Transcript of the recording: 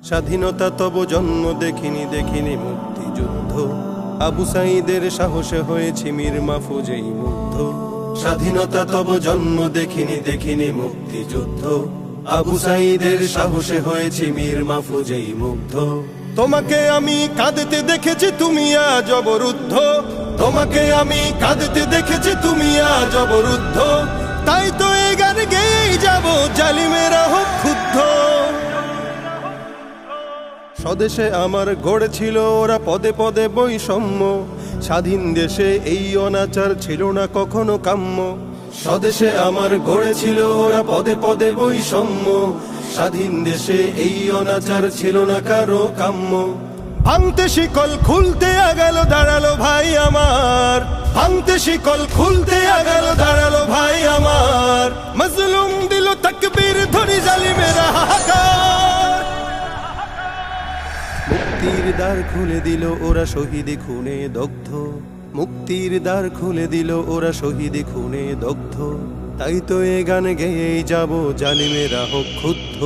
স্বাধীনতা তব জন্ম দেখিনি দেখিনি মুক্তিযুদ্ধ, আবু সাঈদের সাহসে হয়েছি মীর মাহফুজেই মুগ্ধ। স্বাধীনতা তব জন্ম দেখিনি দেখিনি মুক্তিযুদ্ধ, আবু সাঈদের সাহসে হয়েছি মীর মাহফুজেই মুগ্ধ। তোমাকে আমি কাঁদতে দেখেছি তুমি আজ অবরুদ্ধ, তোমাকে আমি কাঁদতে দেখেছি তুমি আজ অবরুদ্ধ। তাই তো এই গান গেয়েই যাব জালিমেরা হোক ক্ষুব্ধ। স্বদেশে আমার গড়েছিল ওরা পদে পদে বৈষম্য, স্বাধীন দেশে এই অনাচার ছিল না কখনো কাম্য। স্বদেশে আমার গড়েছিল ওরা পদে পদে বৈষম্য, স্বাধীন দেশে এই অনাচার ছিল না কারো কাম্য। ভাঙতে শিকল খুলতে গেল দাঁড়ালো ভাই আমার, ভাঙতে শিকল খুলতে গেল দাঁড়ালো ভাই আমার। মজলুম দিল তাকবীর ধরি জালিমেরা হাহাকার। মুক্তির দ্বার খুলে দিল ওরা শহীদ খুনে দগ্ধ, মুক্তির দ্বার খুলে দিল ওরা শহীদ খুনে দগ্ধ। তাই তো এ গান গেয়েই যাব জালিমেরা হোক ক্ষুব্ধ।